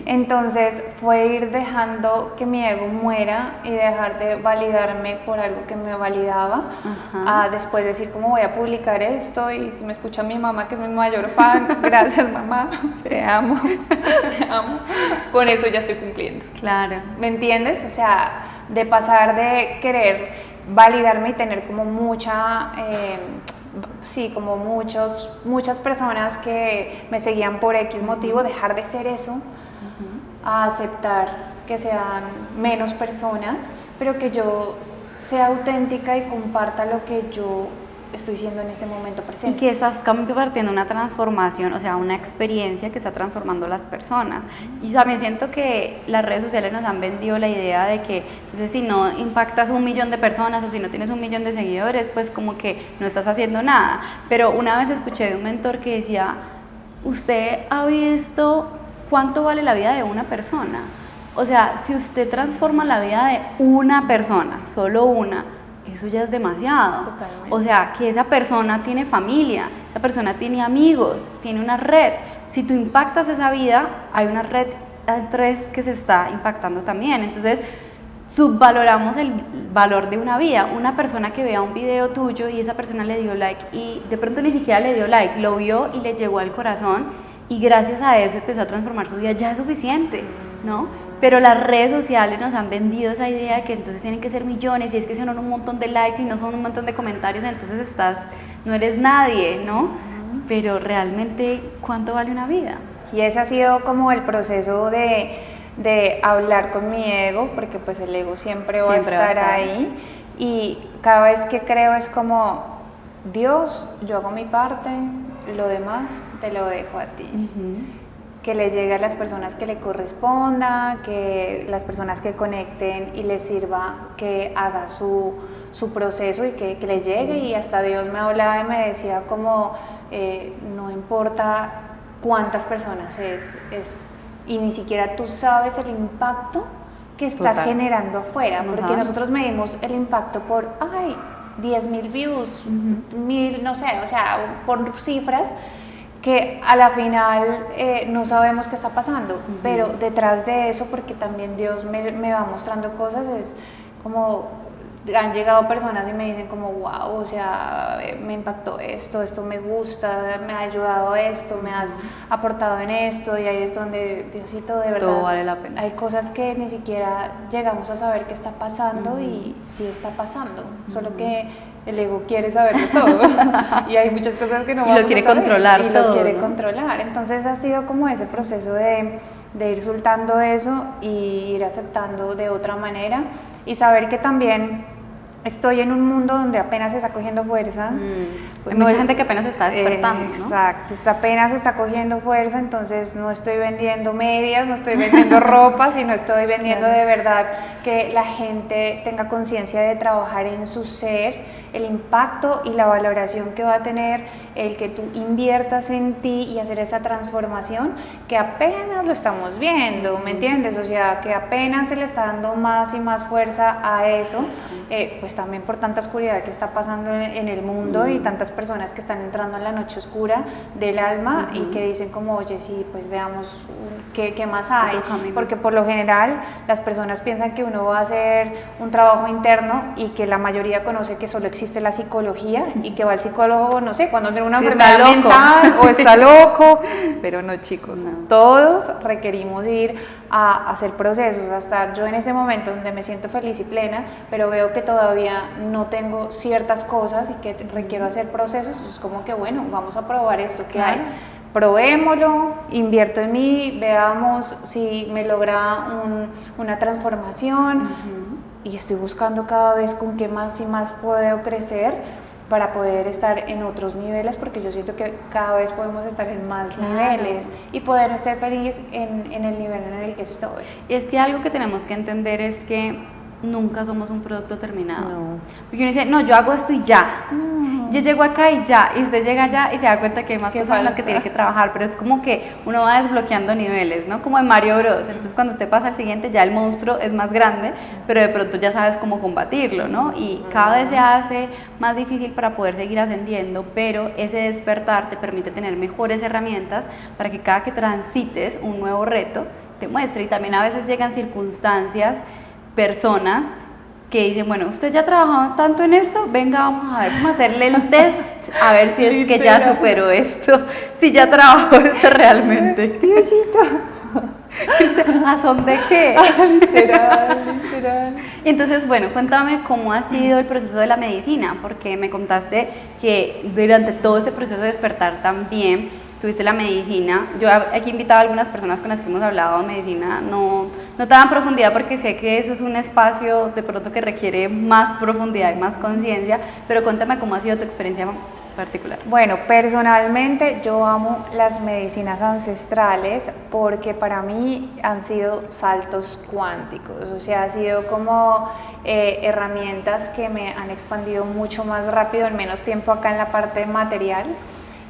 Entonces fue ir dejando que mi ego muera y dejar de validarme por algo que me validaba. A después decir cómo voy a publicar esto y si me escucha mi mamá que es mi mayor fan, gracias mamá, te amo, te amo, con eso ya estoy cumpliendo. Claro. ¿Me entiendes? O sea, de pasar de querer validarme y tener como muchas personas que me seguían por X motivo, dejar de ser eso, a aceptar que sean menos personas, pero que yo sea auténtica y comparta lo que yo estoy siendo en este momento presente. Y que estás compartiendo una transformación, o sea, una experiencia que está transformando a las personas. Y también siento que las redes sociales nos han vendido la idea de que, entonces, si no impactas 1 millón de personas o si no tienes 1 millón de seguidores, pues como que no estás haciendo nada. Pero una vez escuché de un mentor que decía, ¿usted ha visto cuánto vale la vida de una persona? O sea, si usted transforma la vida de una persona, solo una, eso ya es demasiado. Totalmente. O sea, que esa persona tiene familia, esa persona tiene amigos, tiene una red. Si tú impactas esa vida, hay una red que se está impactando también. Entonces, subvaloramos el valor de una vida. Una persona que vea un video tuyo y esa persona le dio like y de pronto ni siquiera le dio like, lo vio y le llegó al corazón y gracias a eso empezó a transformar su vida, ya es suficiente, ¿no? Pero las redes sociales nos han vendido esa idea de que entonces tienen que ser millones y es que son un montón de likes y no son un montón de comentarios, entonces no eres nadie, ¿no? Pero realmente, ¿cuánto vale una vida? Y ese ha sido como el proceso de hablar con mi ego, porque pues el ego siempre va a estar ahí, y cada vez que creo es como, Dios, yo hago mi parte, lo demás te lo dejo a ti. Que le llegue a las personas que le corresponda, que las personas que conecten y les sirva, que haga su proceso y que le llegue. Y hasta Dios me hablaba y me decía como, no importa cuántas personas es y ni siquiera tú sabes el impacto que estás generando afuera, porque nosotros medimos el impacto por, 10,000 views, 1,000, no sé, o sea, por cifras, que a la final no sabemos qué está pasando, pero detrás de eso, porque también Dios me va mostrando cosas, es como, han llegado personas y me dicen como, wow, o sea, me impactó esto me gusta, me ha ayudado esto, me has aportado en esto, y ahí es donde, Diosito, de verdad, todo vale la pena. Hay cosas que ni siquiera llegamos a saber qué está pasando y sí está pasando, solo que el ego quiere saberlo todo y hay muchas cosas que no vamos a saber. Y lo quiere controlar y todo, lo quiere ¿no? controlar. Entonces ha sido como ese proceso de ir soltando eso y ir aceptando de otra manera y saber que también estoy en un mundo donde apenas se está cogiendo fuerza, Hay mucha gente que apenas está despertando, ¿no? Exacto, apenas está cogiendo fuerza, entonces no estoy vendiendo medias, no estoy vendiendo ropa, sino estoy vendiendo de verdad que la gente tenga conciencia de trabajar en su ser, el impacto y la valoración que va a tener el que tú inviertas en ti y hacer esa transformación que apenas lo estamos viendo, ¿me entiendes? O sea, que apenas se le está dando más y más fuerza a eso, pues también por tanta oscuridad que está pasando en el mundo y tantas personas que están entrando en la noche oscura del alma y que dicen como, oye, sí, pues veamos qué más hay, porque por lo general las personas piensan que uno va a hacer un trabajo interno y que la mayoría conoce que solo existe la psicología y que va al psicólogo, no sé, cuando tiene una enfermedad mental o está loco, pero no, chicos, todos requerimos ir a hacer procesos. Hasta yo en ese momento donde me siento feliz y plena, pero veo que todavía no tengo ciertas cosas y que requiero hacer procesos, es como que bueno, vamos a probar esto que hay, probémoslo, invierto en mí, veamos si me logra una transformación y estoy buscando cada vez con qué más y más puedo crecer para poder estar en otros niveles, porque yo siento que cada vez podemos estar en más niveles y poder ser feliz en el nivel en el que estoy. Y es que algo que tenemos que entender es que nunca somos un producto terminado. No. Porque uno dice, no, yo hago esto y ya. Yo llego acá y ya. Y usted llega allá y se da cuenta que hay más cosas en las que tiene que trabajar. Pero es como que uno va desbloqueando niveles, ¿no? Como en Mario Bros. Entonces cuando usted pasa al siguiente ya el monstruo es más grande, pero de pronto ya sabes cómo combatirlo, ¿no? Y cada vez se hace más difícil para poder seguir ascendiendo, pero ese despertar te permite tener mejores herramientas para que cada que transites un nuevo reto te muestre. Y también a veces llegan circunstancias, personas que dicen, bueno, usted ya ha trabajado tanto en esto, venga, vamos a ver cómo hacerle el test, a ver si es que ya superó esto, si ya trabajó esto realmente. Diosito. ¿A son de qué? Literal. Y entonces, bueno, cuéntame cómo ha sido el proceso de la medicina, porque me contaste que durante todo ese proceso de despertar también tuviste la medicina. Yo aquí he invitado a algunas personas con las que hemos hablado de medicina, no tan profundidad, porque sé que eso es un espacio de pronto que requiere más profundidad y más conciencia, pero cuéntame cómo ha sido tu experiencia particular. Bueno, personalmente yo amo las medicinas ancestrales porque para mí han sido saltos cuánticos, o sea, ha sido como herramientas que me han expandido mucho más rápido en menos tiempo acá en la parte material.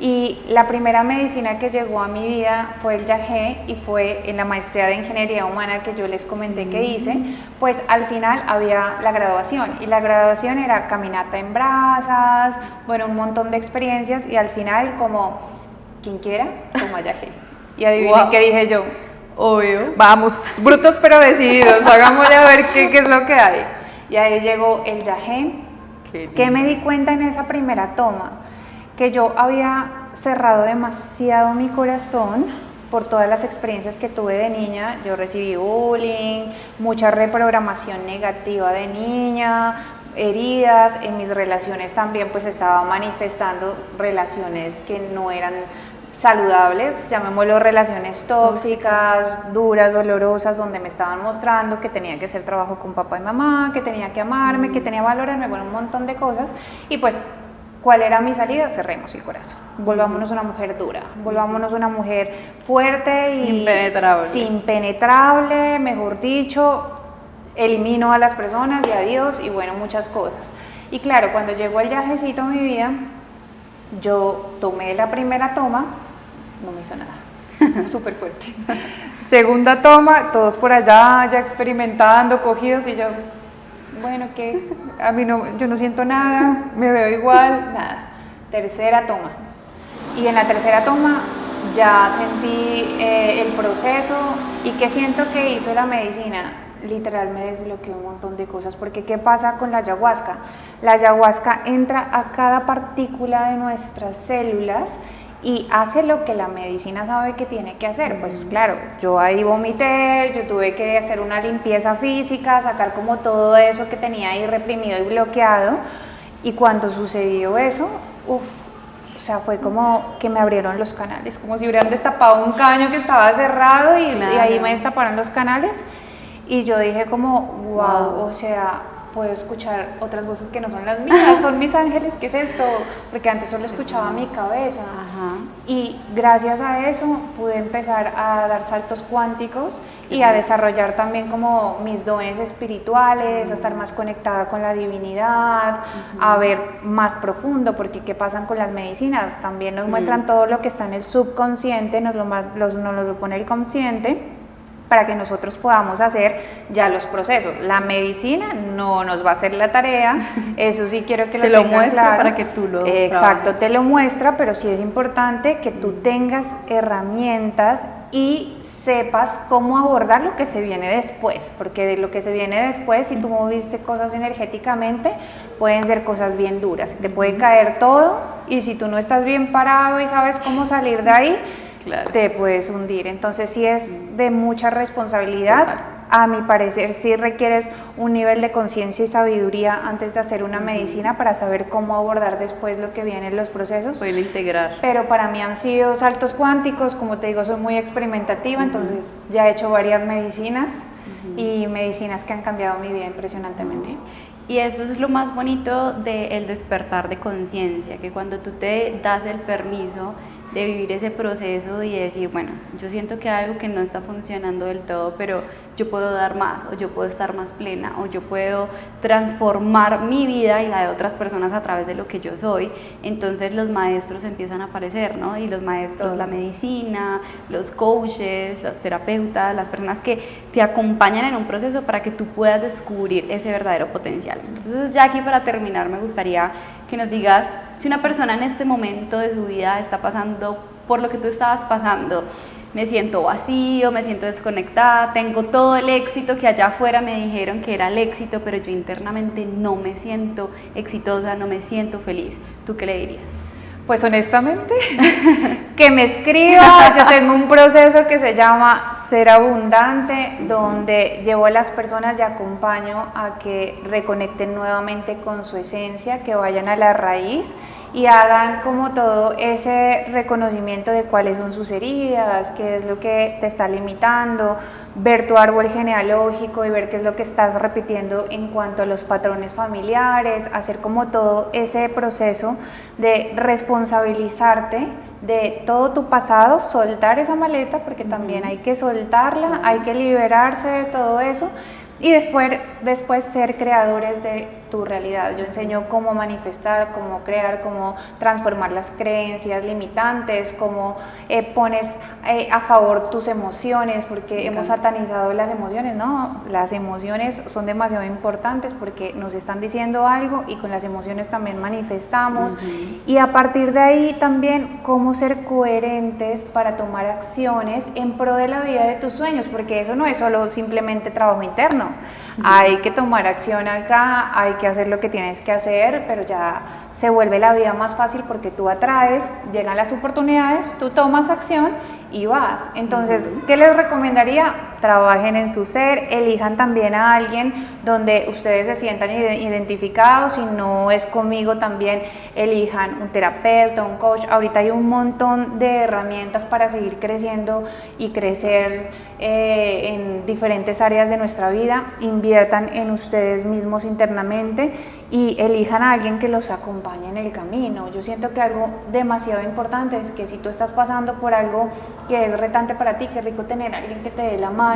Y la primera medicina que llegó a mi vida fue el yagé y fue en la maestría de ingeniería humana que yo les comenté que hice, pues al final había la graduación y la graduación era caminata en brasas, bueno, un montón de experiencias y al final como quien quiera toma yagé. Y adivinen qué dije yo. Obvio. Vamos, brutos pero decididos, hagámosle a ver qué es lo que hay. Y ahí llegó el yagé. ¿Qué me di cuenta en esa primera toma? Que yo había cerrado demasiado mi corazón por todas las experiencias que tuve de niña. Yo recibí bullying, mucha reprogramación negativa de niña, heridas, en mis relaciones también pues estaba manifestando relaciones que no eran saludables, llamémoslo relaciones tóxicas, duras, dolorosas, donde me estaban mostrando que tenía que hacer trabajo con papá y mamá, que tenía que amarme, que tenía que valorarme, bueno, un montón de cosas. Y pues, ¿cuál era mi salida? Cerremos el corazón, volvámonos una mujer dura, volvámonos una mujer fuerte y impenetrable, mejor dicho, elimino a las personas y a Dios y bueno, muchas cosas. Y claro, cuando llegó el yagecito a mi vida, yo tomé la primera toma, no me hizo nada, súper fuerte. Segunda toma, todos por allá ya experimentando, cogidos y yo, bueno, ¿qué? A mí no, yo no siento nada, me veo igual, nada. Tercera toma. Y en la tercera toma ya sentí el proceso y ¿qué siento que hizo la medicina? Literal me desbloqueó un montón de cosas, porque ¿qué pasa con la ayahuasca? La ayahuasca entra a cada partícula de nuestras células y hace lo que la medicina sabe que tiene que hacer. Pues claro, yo ahí vomité, yo tuve que hacer una limpieza física, sacar como todo eso que tenía ahí reprimido y bloqueado, y cuando sucedió eso, o sea, fue como que me abrieron los canales, como si hubieran destapado un caño que estaba cerrado y ahí me destaparon los canales. Y yo dije como, wow, o sea, puedo escuchar otras voces que no son las mías, son mis ángeles, ¿qué es esto? Porque antes solo escuchaba mi cabeza. Ajá. Y gracias a eso pude empezar a dar saltos cuánticos y a desarrollar también como mis dones espirituales, a estar más conectada con la divinidad, a ver más profundo, porque ¿qué pasan con las medicinas? También nos muestran todo lo que está en el subconsciente, nos lo pone el consciente, para que nosotros podamos hacer ya los procesos. La medicina no nos va a hacer la tarea, eso sí quiero que te lo lo tengan muestra claro. para que tú lo Exacto, trabajes. te lo muestra, pero sí es importante que tú tengas herramientas y sepas cómo abordar lo que se viene después, porque de lo que se viene después, si tú moviste cosas energéticamente, pueden ser cosas bien duras, te puede caer todo y si tú no estás bien parado y sabes cómo salir de ahí, Claro. te puedes hundir. Entonces sí es de mucha responsabilidad. Total. A mi parecer sí requieres un nivel de conciencia y sabiduría antes de hacer una medicina para saber cómo abordar después lo que viene en los procesos. Pueden integrar. Pero para mí han sido saltos cuánticos, como te digo, soy muy experimentativa, entonces ya he hecho varias medicinas y medicinas que han cambiado mi vida impresionantemente. Y eso es lo más bonito del despertar de conciencia, que cuando tú te das el permiso de vivir ese proceso y de decir, bueno, yo siento que hay algo que no está funcionando del todo, pero yo puedo dar más, o yo puedo estar más plena, o yo puedo transformar mi vida y la de otras personas a través de lo que yo soy. Entonces los maestros empiezan a aparecer, ¿no? Y los maestros, la medicina, los coaches, los terapeutas, las personas que te acompañan en un proceso para que tú puedas descubrir ese verdadero potencial. Entonces, ya aquí para terminar, me gustaría que nos digas si una persona en este momento de su vida está pasando por lo que tú estabas pasando. Me siento vacío, me siento desconectada, tengo todo el éxito que allá afuera me dijeron que era el éxito, pero yo internamente no me siento exitosa, no me siento feliz. ¿Tú qué le dirías? Pues honestamente, que me escriba. Yo tengo un proceso que se llama Ser Abundante, donde llevo a las personas y acompaño a que reconecten nuevamente con su esencia, que vayan a la raíz y hagan como todo ese reconocimiento de cuáles son sus heridas, qué es lo que te está limitando, ver tu árbol genealógico y ver qué es lo que estás repitiendo en cuanto a los patrones familiares, hacer como todo ese proceso de responsabilizarte de todo tu pasado, soltar esa maleta, porque también hay que soltarla, hay que liberarse de todo eso y después ser creadores de tu realidad. Yo enseño cómo manifestar, cómo crear, cómo transformar las creencias limitantes, cómo pones a favor tus emociones, porque hemos satanizado las emociones. No, las emociones son demasiado importantes porque nos están diciendo algo y con las emociones también manifestamos. Y a partir de ahí también cómo ser coherentes para tomar acciones en pro de la vida de tus sueños, porque eso no es solo simplemente trabajo interno. Hay que tomar acción acá, hay que hacer lo que tienes que hacer, pero ya se vuelve la vida más fácil porque tú atraes, llegan las oportunidades, tú tomas acción y vas. Entonces, ¿qué les recomendaría? Trabajen en su ser, elijan también a alguien donde ustedes se sientan identificados. Si no es conmigo, también elijan un terapeuta, un coach. Ahorita hay un montón de herramientas para seguir creciendo y crecer en diferentes áreas de nuestra vida. Inviertan en ustedes mismos internamente y elijan a alguien que los acompañe en el camino. Yo siento que algo demasiado importante es que si tú estás pasando por algo que es retante para ti, qué rico tener a alguien que te dé la mano,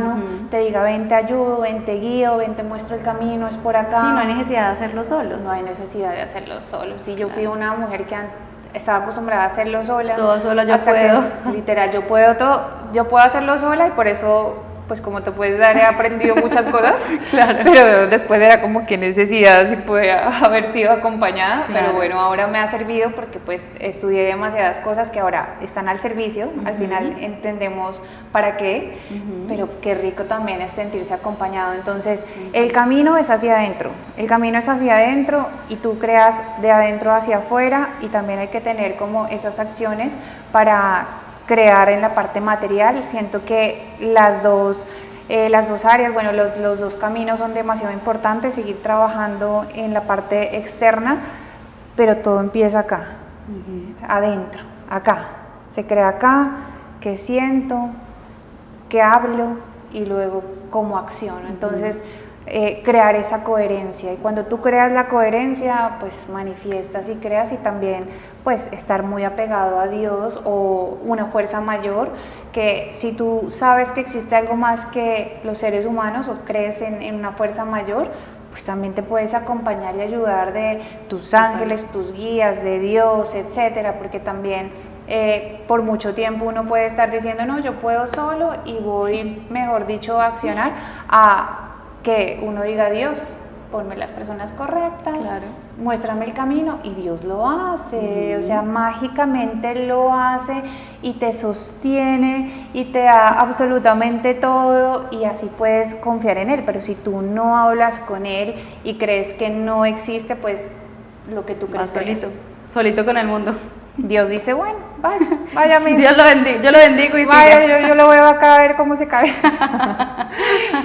te diga ven te ayudo, ven te guío, ven te muestro el camino, es por acá. Sí, no hay necesidad de hacerlo solos. No hay necesidad de hacerlo solos. Sí, yo fui una mujer que estaba acostumbrada a hacerlo sola. Todo sola yo hasta puedo. Que, literal, yo puedo todo, yo puedo hacerlo sola y por eso, pues como te puedes dar, he aprendido muchas cosas. Claro. Pero después era como que necesidad si podía haber sido acompañada. Claro. Pero bueno, ahora me ha servido porque pues estudié demasiadas cosas que ahora están al servicio. Al final entendemos para qué, pero qué rico también es sentirse acompañado. Entonces, el camino es hacia adentro. El camino es hacia adentro y tú creas de adentro hacia afuera y también hay que tener como esas acciones para crear en la parte material. Siento que las dos áreas, bueno, los dos caminos son demasiado importantes, seguir trabajando en la parte externa, pero todo empieza acá, adentro, acá, se crea acá, qué siento, qué hablo y luego cómo acciono. Entonces, crear esa coherencia, y cuando tú creas la coherencia pues manifiestas y creas, y también pues estar muy apegado a Dios o una fuerza mayor, que si tú sabes que existe algo más que los seres humanos o crees en una fuerza mayor, pues también te puedes acompañar y ayudar de tus ángeles, tus guías, de Dios, etcétera, porque también por mucho tiempo uno puede estar diciendo no, yo puedo solo, y voy, mejor dicho, a accionar, a que uno diga Dios, ponme las personas correctas, claro, muéstrame el camino, y Dios lo hace, o sea, mágicamente lo hace y te sostiene y te da absolutamente todo, y así puedes confiar en Él. Pero si tú no hablas con Él y crees que no existe, pues lo que tú crees que solito, es. solito con el mundo. Dios dice, bueno, vaya mi Dios lo bendiga, yo lo bendigo y vaya, siga. yo lo veo acá a ver cómo se cae.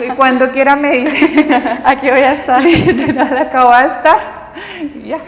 Y cuando quiera me dice, Aquí voy a estar. acá va a estar. Y ya.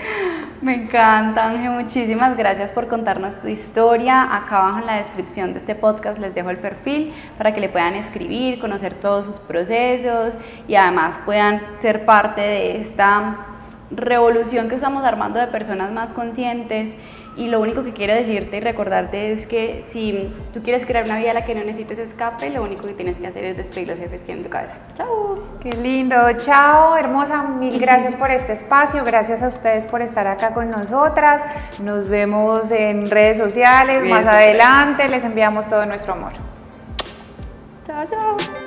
Me encanta, Ángel, muchísimas gracias por contarnos tu historia. Acá abajo en la descripción de este podcast les dejo el perfil para que le puedan escribir, conocer todos sus procesos y además puedan ser parte de esta revolución que estamos armando de personas más conscientes. Y lo único que quiero decirte y recordarte es que si tú quieres crear una vida a la que no necesites escape, lo único que tienes que hacer es despedir los jefes que hay en tu cabeza. ¡Chao! Qué lindo, chao, hermosa, mil gracias por este espacio, gracias a ustedes por estar acá con nosotras, nos vemos en redes sociales, más adelante, les enviamos todo nuestro amor. Chao, chao.